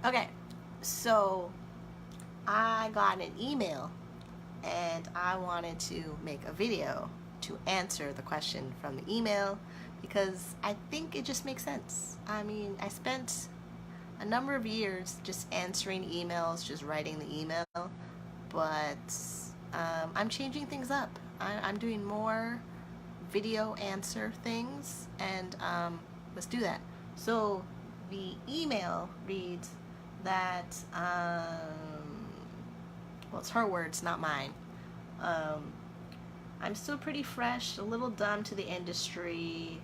Okay, so I got an email and I wanted to make a video to answer the question from the email because I think it just makes sense. I mean, I spent a number of years just answering emails, just writing the email, but I'm changing things up. I'm doing more video answer things, and let's do that. So the email reads that, well, it's her words, not mine. Um, I'm still pretty fresh, a little dumb to the industry,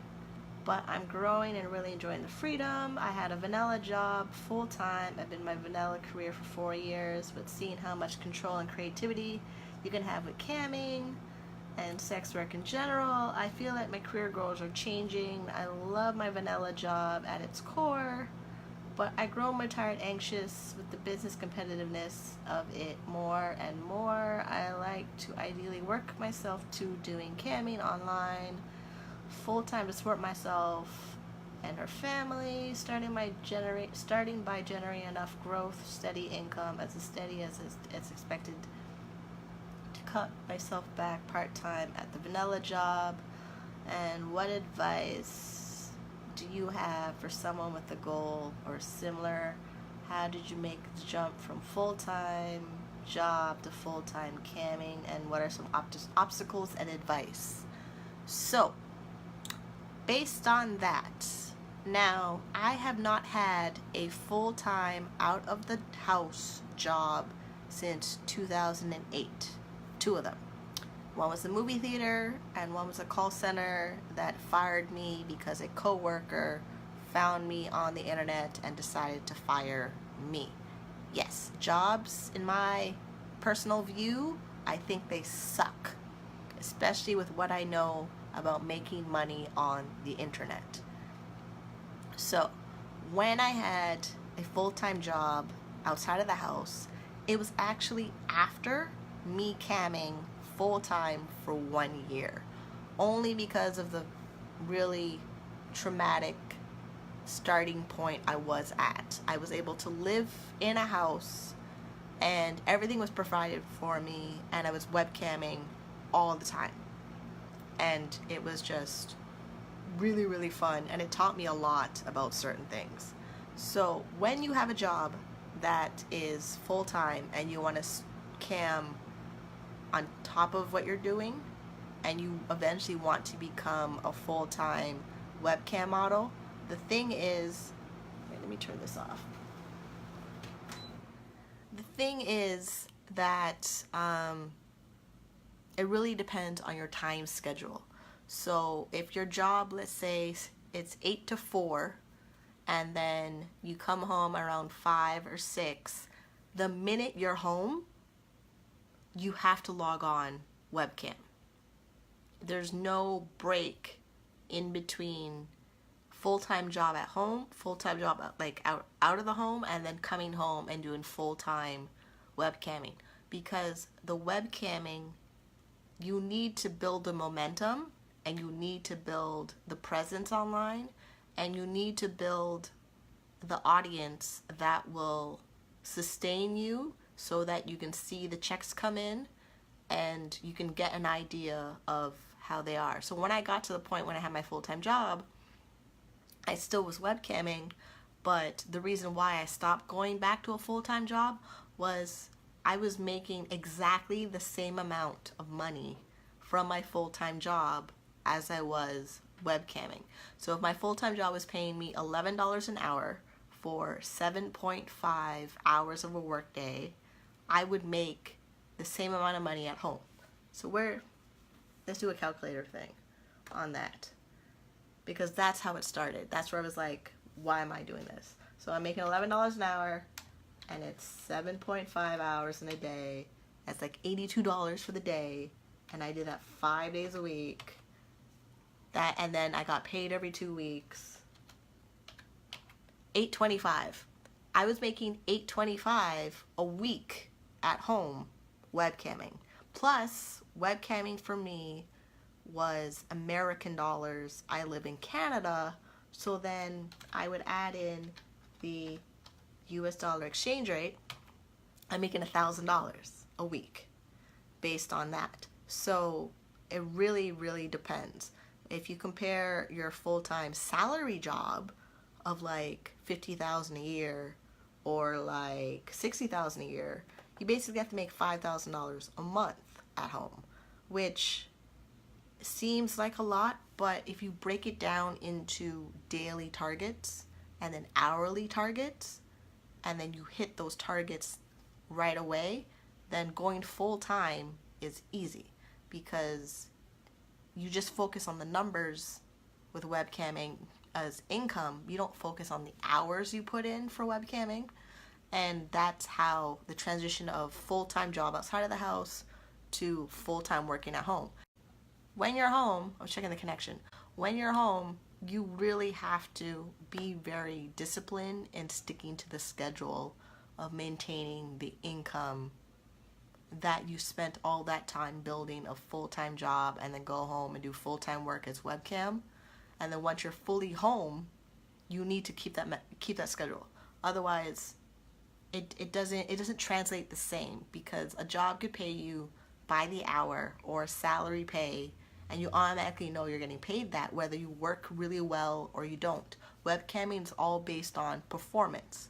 but I'm growing and really enjoying the freedom. I had a vanilla job full time. I've been in my vanilla career for 4 years, but seeing how much control and creativity you can have with camming and sex work in general, I feel like my career goals are changing. I love my vanilla job at its core, but I grow more tired, anxious with the business competitiveness of it more and more. I like to ideally work myself to doing camming online full-time to support myself and her family, starting by generating enough growth, steady income, as steady as it's expected to cut myself back part-time at the vanilla job. And what advice do you have for someone with a goal or similar? How did you make the jump from full-time job to full-time camming, and what are some obstacles and advice? So based on that, now I have not had a full-time out of the house job since 2008. Two of them. One was the movie theater and one was a call center that fired me because a coworker found me on the internet and decided to fire me. Yes, jobs, in my personal view, I think they suck, especially with what I know about making money on the internet. So when I had a full-time job outside of the house, it was actually after me camming full-time for 1 year, only because of the really traumatic starting point I was at. I was able to live in a house and everything was provided for me, and I was webcamming all the time. And it was just really, really fun, and it taught me a lot about certain things. So when you have a job that is full-time and you want to cam on top of what you're doing, and you eventually want to become a full-time webcam model, the thing is, wait, let me turn this off. The thing is that it really depends on your time schedule. So if your job, let's say it's 8 to 4, and then you come home around 5 or 6, the minute you're home, you have to log on webcam. There's no break in between full-time job at home, full-time job like out of the home, and then coming home and doing full-time webcamming. Because the webcamming, you need to build the momentum, and you need to build the presence online, and you need to build the audience that will sustain you so that you can see the checks come in and you can get an idea of how they are. So when I got to the point when I had my full-time job, I still was webcamming, but the reason why I stopped going back to a full-time job was I was making exactly the same amount of money from my full-time job as I was webcamming. So if my full-time job was paying me $11 an hour for 7.5 hours of a workday, I would make the same amount of money at home. So let's do a calculator thing on that, because that's how it started. That's where I was like, why am I doing this? So I'm making $11 an hour, and it's 7.5 hours in a day. That's like $82 for the day, and I did that 5 days a week. And then I got paid every 2 weeks. $8.25. I was making $8.25 a week at home webcamming. Plus, webcamming for me was American dollars. I live in Canada, so then I would add in the US dollar exchange rate, I'm making $1,000 a week based on that. So it really, really depends. If you compare your full-time salary job of like 50,000 a year or like 60,000 a year, you basically have to make $5,000 a month at home, which seems like a lot, but if you break it down into daily targets and then hourly targets, and then you hit those targets right away, then going full time is easy because you just focus on the numbers with webcamming as income. You don't focus on the hours you put in for webcamming. And that's how the transition of full-time job outside of the house to full-time working at home. When you're home, I'm checking the connection. When you're home, you really have to be very disciplined in sticking to the schedule of maintaining the income that you spent all that time building a full-time job and then go home and do full-time work as webcam. And then once you're fully home, you need to keep that schedule. Otherwise, it doesn't translate the same, because a job could pay you by the hour or salary pay, and you automatically know you're getting paid that whether you work really well or you don't. Webcamming is all based on performance.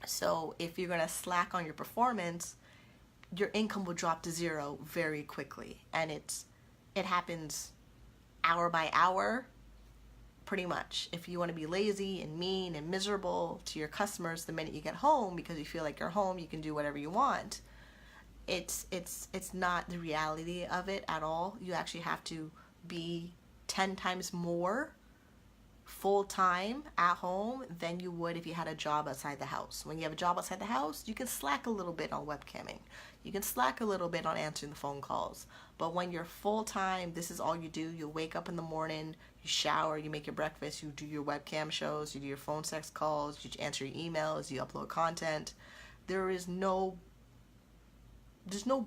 So if you're gonna slack on your performance, your income will drop to zero very quickly, and it happens hour by hour, pretty much. If you want to be lazy and mean and miserable to your customers the minute you get home because you feel like you're home, you can do whatever you want, it's not the reality of it at all. You actually have to be 10 times more full-time at home than you would if you had a job outside the house. When you have a job outside the house, you can slack a little bit on webcamming. You can slack a little bit on answering the phone calls. But when you're full-time, this is all you do. You wake up in the morning, you shower, you make your breakfast, you do your webcam shows, you do your phone sex calls, you answer your emails, you upload content. There's no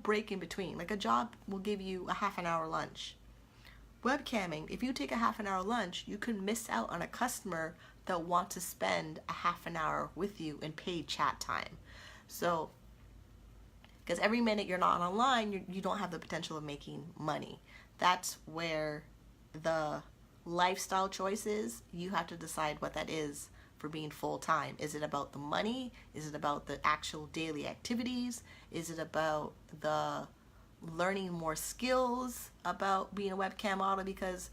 break in between. Like, a job will give you a half an hour lunch. Webcamming, if you take a half an hour lunch, you can miss out on a customer that wants to spend a half an hour with you in paid chat time. So, because every minute you're not online, you don't have the potential of making money. That's where the lifestyle choices, you have to decide what that is for being full-time. Is it about the money? Is it about the actual daily activities? Is it about the learning more skills about being a webcam model? Because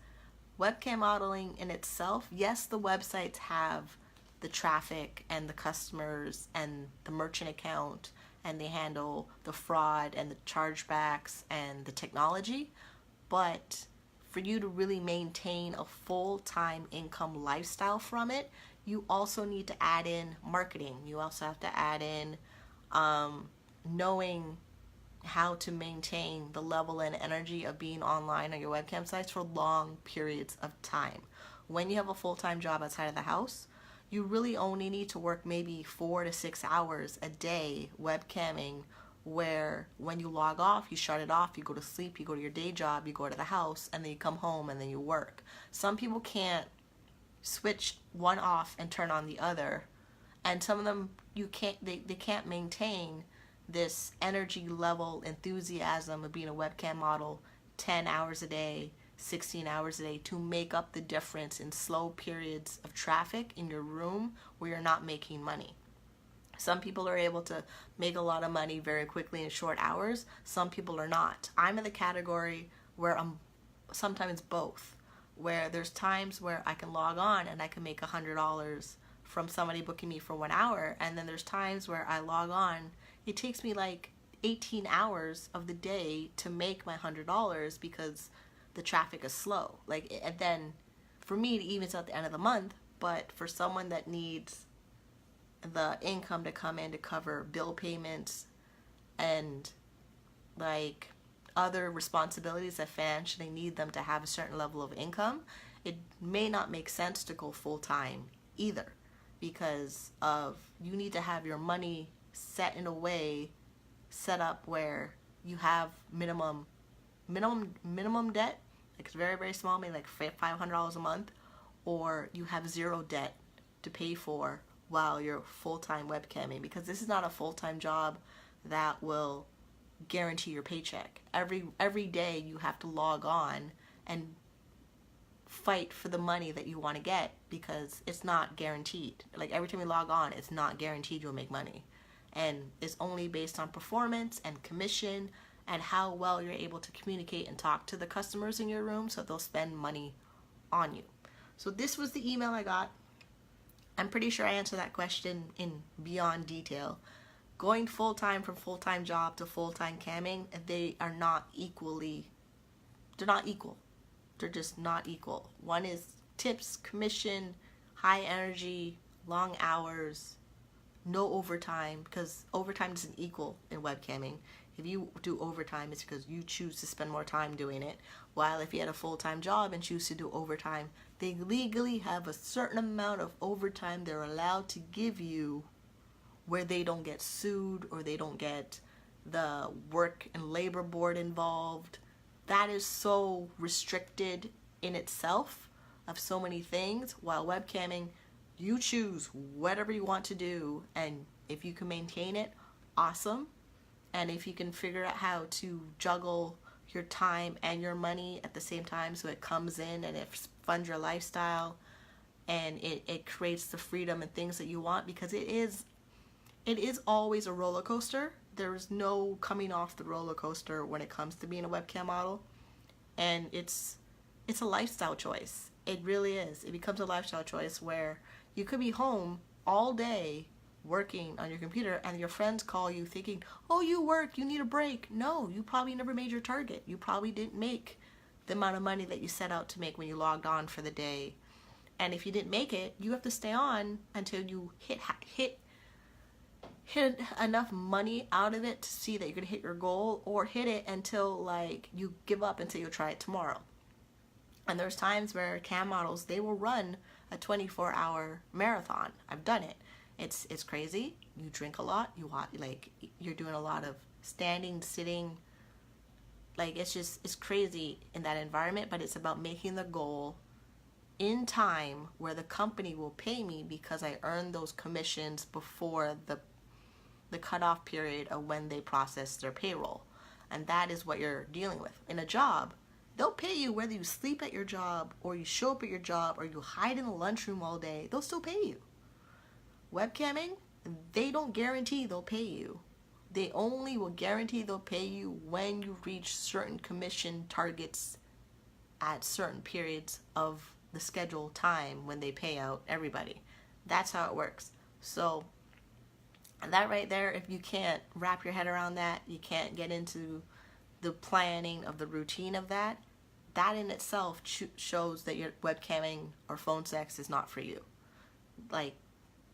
webcam modeling in itself, yes, the websites have the traffic and the customers and the merchant account, and they handle the fraud and the chargebacks and the technology, but for you to really maintain a full-time income lifestyle from it, you also need to add in marketing. You also have to add in knowing how to maintain the level and energy of being online on your webcam sites for long periods of time. When you have a full-time job outside of the house, you really only need to work maybe 4 to 6 hours a day webcamming, where when you log off, you shut it off, you go to sleep, you go to your day job, you go to the house, and then you come home and then you work. Some people can't switch one off and turn on the other, and some of them they can't maintain this energy level enthusiasm of being a webcam model 10 hours a day, 16 hours a day, to make up the difference in slow periods of traffic in your room where you're not making money. Some people are able to make a lot of money very quickly in short hours. Some people are not. I'm in the category where I'm sometimes both, where there's times where I can log on and I can make $100 from somebody booking me for 1 hour, and then there's times where I log on, it takes me like 18 hours of the day to make my $100 because the traffic is slow. Like, and then for me, it evens out at the end of the month, but for someone that needs the income to come in to cover bill payments and like other responsibilities that financially need them to have a certain level of income, it may not make sense to go full-time either, because of you need to have your money set in a way, set up where you have minimum debt, like it's very, very small, maybe like $500 a month, or you have zero debt to pay for while you're full-time webcamming, because this is not a full-time job that will guarantee your paycheck. Every day you have to log on and fight for the money that you want to get, because it's not guaranteed. Like, every time you log on, it's not guaranteed you'll make money. And it's only based on performance and commission and how well you're able to communicate and talk to the customers in your room so they'll spend money on you. So this was the email I got. I'm pretty sure I answered that question in beyond detail. Going full-time from full-time job to full-time camming, they are not equally, they're not equal. They're just not equal. One is tips, commission, high energy, long hours, no overtime, because overtime isn't equal in webcamming. If you do overtime, it's because you choose to spend more time doing it. While if you had a full-time job and choose to do overtime, they legally have a certain amount of overtime they're allowed to give you where they don't get sued or they don't get the work and labor board involved. That is so restricted in itself of so many things, while webcamming, you choose whatever you want to do, and if you can maintain it, awesome. And if you can figure out how to juggle your time and your money at the same time so it comes in and it funds your lifestyle and it creates the freedom and things that you want, because it is always a roller coaster. There is no coming off the roller coaster when it comes to being a webcam model. And it's a lifestyle choice. It really is. It becomes a lifestyle choice where you could be home all day working on your computer and your friends call you thinking, oh, you work, you need a break. No, you probably never made your target. You probably didn't make the amount of money that you set out to make when you logged on for the day. And if you didn't make it, you have to stay on until you hit enough money out of it to see that you're gonna hit your goal, or hit it until like you give up until you try it tomorrow. And there's times where cam models, they will run a 24-hour marathon. I've done it. It's crazy. You drink a lot. You're doing a lot of standing, sitting. Like, it's crazy in that environment. But it's about making the goal in time where the company will pay me because I earned those commissions before the cutoff period of when they process their payroll. And that is what you're dealing with. In a job, they'll pay you whether you sleep at your job or you show up at your job or you hide in the lunchroom all day. They'll still pay you. Webcamming, they don't guarantee they'll pay you. They only will guarantee they'll pay you when you reach certain commission targets at certain periods of the scheduled time when they pay out everybody. That's how it works. So that right there, if you can't wrap your head around that, you can't get into the planning of the routine of that, that in itself shows that your webcamming or phone sex is not for you. Like,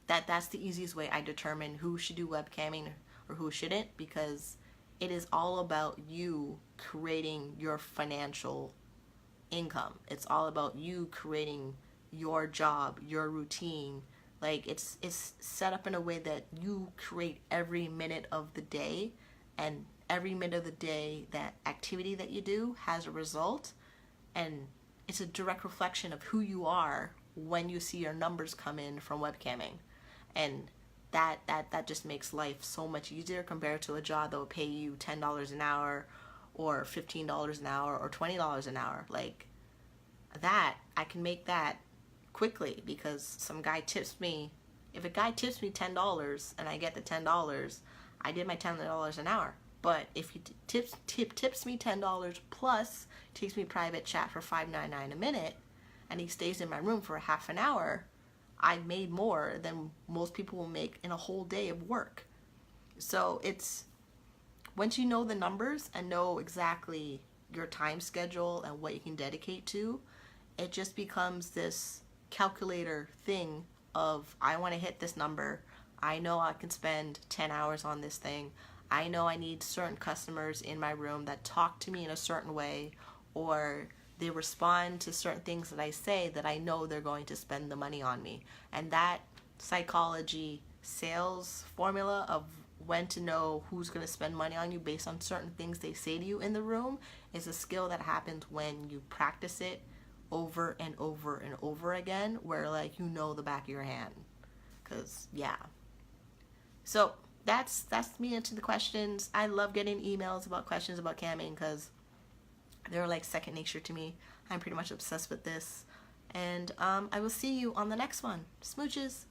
that's the easiest way I determine who should do webcamming or who shouldn't, because it is all about you creating your financial income. It's all about you creating your job, your routine. Like, it's set up in a way that you create every minute of the day, and every minute of the day, that activity that you do has a result, and it's a direct reflection of who you are when you see your numbers come in from webcamming. And that just makes life so much easier compared to a job that will pay you $10 an hour or $15 an hour or $20 an hour. Like, that, I can make that quickly because some guy tips me. If a guy tips me $10 and I get the $10, I did my $10 an hour. But if he tips me $10 plus takes me private chat for $5.99 a minute, and he stays in my room for a half an hour, I made more than most people will make in a whole day of work. So it's, once you know the numbers and know exactly your time schedule and what you can dedicate to, it just becomes this calculator thing of, I want to hit this number. I know I can spend 10 hours on this thing. I know I need certain customers in my room that talk to me in a certain way, or they respond to certain things that I say that I know they're going to spend the money on me. And that psychology sales formula of when to know who's going to spend money on you based on certain things they say to you in the room is a skill that happens when you practice it over and over and over again, where like you know the back of your hand. because yeah. So that's me into the questions. I love getting emails about questions about camming because they're like second nature to me. I'm pretty much obsessed with this. And I will see you on the next one. Smooches.